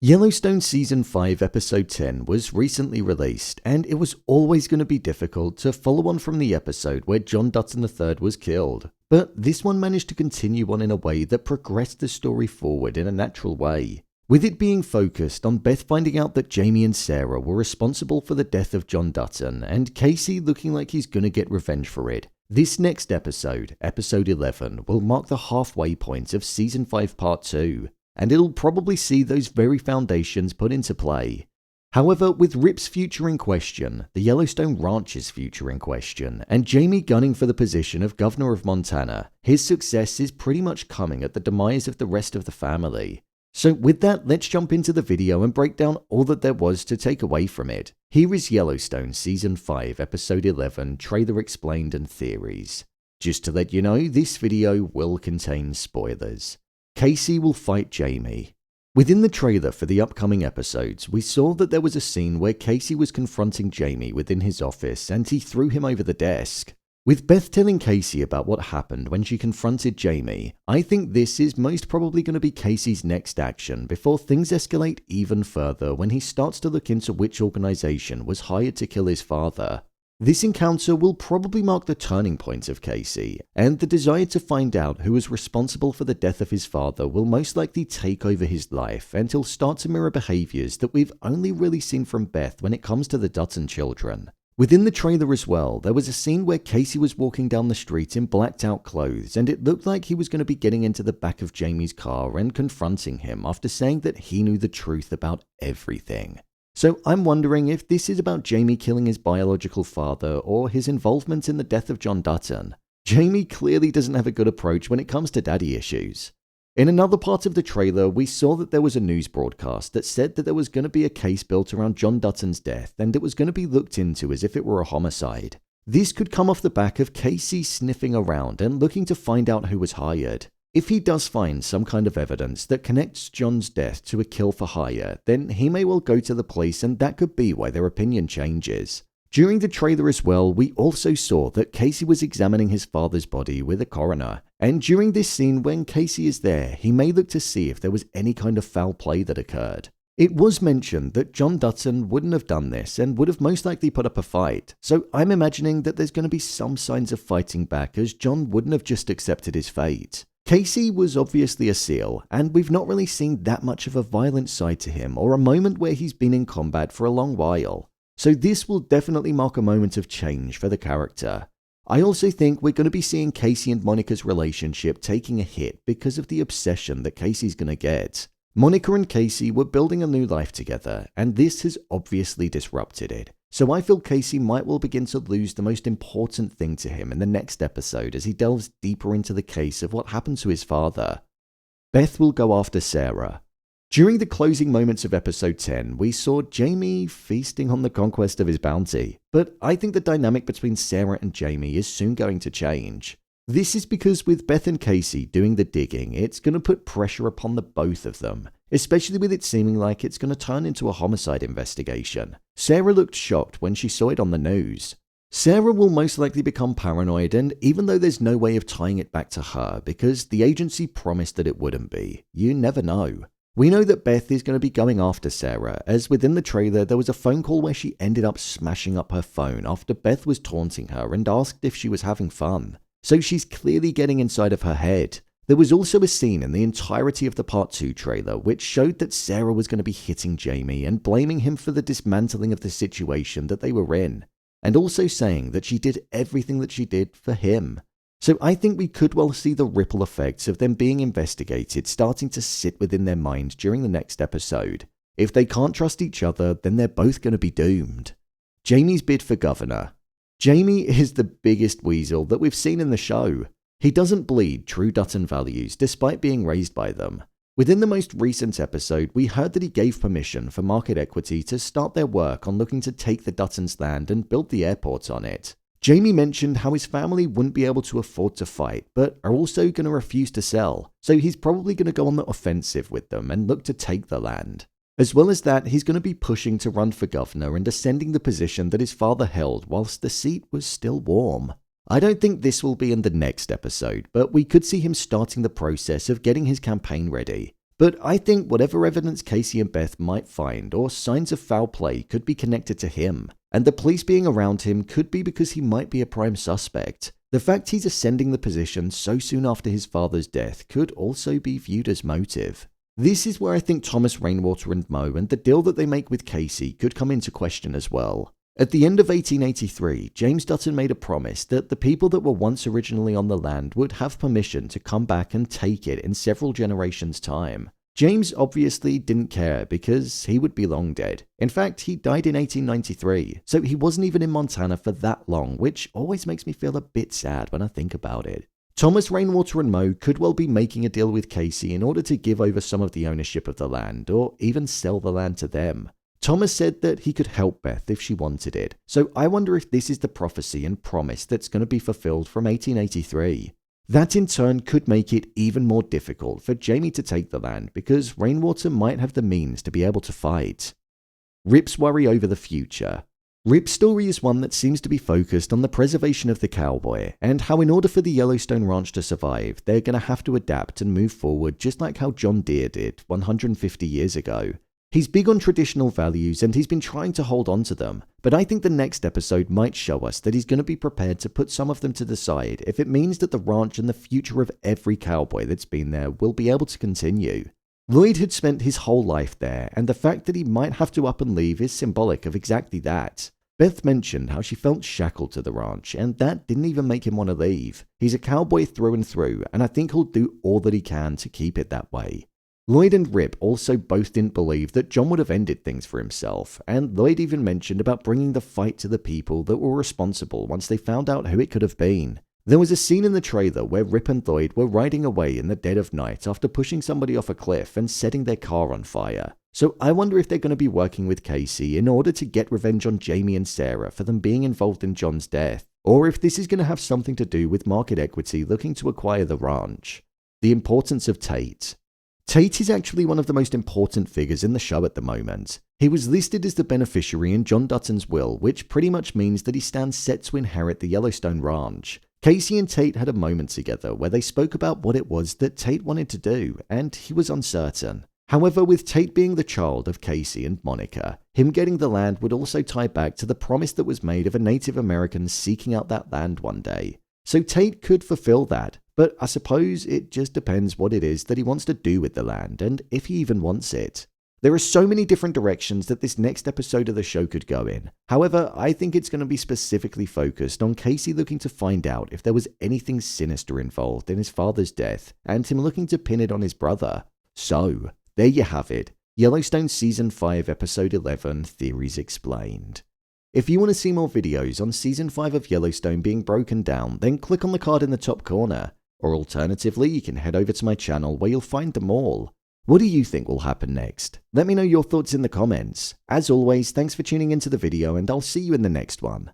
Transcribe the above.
Yellowstone Season 5 Episode 10 was recently released, and it was always going to be difficult to follow on from the episode where John Dutton III was killed. But this one managed to continue on in a way that progressed the story forward in a natural way. With it being focused on Beth finding out that Jamie and Sarah were responsible for the death of John Dutton, and Kayce looking like he's going to get revenge for it. This next episode, Episode 11, will mark the halfway point of Season 5 Part 2. And it'll probably see those very foundations put into play. However, with Rip's future in question, the Yellowstone Ranch's future in question, and Jamie gunning for the position of Governor of Montana, his success is pretty much coming at the demise of the rest of the family. So with that, let's jump into the video and break down all that there was to take away from it. Here is Yellowstone Season 5 Episode 11 Trailer Explained and Theories. Just to let you know, this video will contain spoilers. Kayce will fight Jamie. Within the trailer for the upcoming episodes, we saw that there was a scene where Kayce was confronting Jamie within his office and he threw him over the desk. With Beth telling Kayce about what happened when she confronted Jamie, I think this is most probably going to be Kayce's next action before things escalate even further when he starts to look into which organization was hired to kill his father. This encounter will probably mark the turning point of Kayce, and the desire to find out who was responsible for the death of his father will most likely take over his life, and he'll start to mirror behaviors that we've only really seen from Beth when it comes to the Dutton children. Within the trailer as well, there was a scene where Kayce was walking down the street in blacked out clothes, and it looked like he was going to be getting into the back of Jamie's car and confronting him after saying that he knew the truth about everything. So I'm wondering if this is about Jamie killing his biological father or his involvement in the death of John Dutton. Jamie clearly doesn't have a good approach when it comes to daddy issues. In another part of the trailer, we saw that there was a news broadcast that said that there was going to be a case built around John Dutton's death and it was going to be looked into as if it were a homicide. This could come off the back of Kayce sniffing around and looking to find out who was hired. If he does find some kind of evidence that connects John's death to a kill for hire, then he may well go to the police and that could be why their opinion changes. During the trailer as well, we also saw that Kayce was examining his father's body with a coroner, and during this scene when Kayce is there, he may look to see if there was any kind of foul play that occurred. It was mentioned that John Dutton wouldn't have done this and would have most likely put up a fight, so I'm imagining that there's going to be some signs of fighting back as John wouldn't have just accepted his fate. Kayce was obviously a SEAL, and we've not really seen that much of a violent side to him or a moment where he's been in combat for a long while. So this will definitely mark a moment of change for the character. I also think we're going to be seeing Kayce and Monica's relationship taking a hit because of the obsession that Kayce's going to get. Monica and Kayce were building a new life together, and this has obviously disrupted it. So I feel Kayce might well begin to lose the most important thing to him in the next episode as he delves deeper into the case of what happened to his father. Beth will go after Sarah. During the closing moments of episode 10, we saw Jamie feasting on the conquest of his bounty, but I think the dynamic between Sarah and Jamie is soon going to change. This is because with Beth and Kayce doing the digging, it's going to put pressure upon the both of them, especially with it seeming like it's going to turn into a homicide investigation. Sarah looked shocked when she saw it on the news. Sarah will most likely become paranoid, and even though there's no way of tying it back to her because the agency promised that it wouldn't be, you never know. We know that Beth is going to be going after Sarah, as within the trailer there was a phone call where she ended up smashing up her phone after Beth was taunting her and asked if she was having fun. So she's clearly getting inside of her head. There was also a scene in the entirety of the Part 2 trailer which showed that Sarah was going to be hitting Jamie and blaming him for the dismantling of the situation that they were in, and also saying that she did everything that she did for him. So I think we could well see the ripple effects of them being investigated starting to sit within their mind during the next episode. If they can't trust each other, then they're both going to be doomed. Jamie's bid for governor. Jamie is the biggest weasel that we've seen in the show. He doesn't bleed true Dutton values despite being raised by them. Within the most recent episode, we heard that he gave permission for Market Equity to start their work on looking to take the Dutton's land and build the airport on it. Jamie mentioned how his family wouldn't be able to afford to fight, but are also going to refuse to sell, so he's probably going to go on the offensive with them and look to take the land. As well as that, he's going to be pushing to run for governor and ascending the position that his father held whilst the seat was still warm. I don't think this will be in the next episode, but we could see him starting the process of getting his campaign ready. But I think whatever evidence Kayce and Beth might find or signs of foul play could be connected to him, and the police being around him could be because he might be a prime suspect. The fact he's ascending the position so soon after his father's death could also be viewed as motive. This is where I think Thomas Rainwater and Mo and the deal that they make with Kayce could come into question as well. At the end of 1883, James Dutton made a promise that the people that were once originally on the land would have permission to come back and take it in several generations' time. James obviously didn't care because he would be long dead. In fact, he died in 1893, so he wasn't even in Montana for that long, which always makes me feel a bit sad when I think about it. Thomas Rainwater and Mo could well be making a deal with Kayce in order to give over some of the ownership of the land, or even sell the land to them. Thomas said that he could help Beth if she wanted it, so I wonder if this is the prophecy and promise that's going to be fulfilled from 1883. That in turn could make it even more difficult for Jamie to take the land because Rainwater might have the means to be able to fight. Rip's worry over the future. Rip's story is one that seems to be focused on the preservation of the cowboy and how in order for the Yellowstone Ranch to survive, they're going to have to adapt and move forward just like how John Deere did 150 years ago. He's big on traditional values and he's been trying to hold on to them, but I think the next episode might show us that he's going to be prepared to put some of them to the side if it means that the ranch and the future of every cowboy that's been there will be able to continue. Lloyd had spent his whole life there, and the fact that he might have to up and leave is symbolic of exactly that. Beth mentioned how she felt shackled to the ranch, and that didn't even make him want to leave. He's a cowboy through and through, and I think he'll do all that he can to keep it that way. Lloyd and Rip also both didn't believe that John would have ended things for himself, and Lloyd even mentioned about bringing the fight to the people that were responsible once they found out who it could have been. There was a scene in the trailer where Rip and Lloyd were riding away in the dead of night after pushing somebody off a cliff and setting their car on fire. So I wonder if they're going to be working with Kayce in order to get revenge on Jamie and Sarah for them being involved in John's death, or if this is going to have something to do with market equity looking to acquire the ranch. The importance of Tate. Tate is actually one of the most important figures in the show at the moment. He was listed as the beneficiary in John Dutton's will, which pretty much means that he stands set to inherit the Yellowstone Ranch. Kayce and Tate had a moment together where they spoke about what it was that Tate wanted to do, and he was uncertain. However, with Tate being the child of Kayce and Monica, him getting the land would also tie back to the promise that was made of a Native American seeking out that land one day. So Tate could fulfill that, but I suppose it just depends what it is that he wants to do with the land and if he even wants it. There are so many different directions that this next episode of the show could go in. However, I think it's going to be specifically focused on Kayce looking to find out if there was anything sinister involved in his father's death and him looking to pin it on his brother. So, there you have it. Yellowstone Season 5 Episode 11 Theories Explained. If you want to see more videos on Season 5 of Yellowstone being broken down, then click on the card in the top corner. Or alternatively, you can head over to my channel where you'll find them all. What do you think will happen next? Let me know your thoughts in the comments. As always, thanks for tuning into the video and I'll see you in the next one.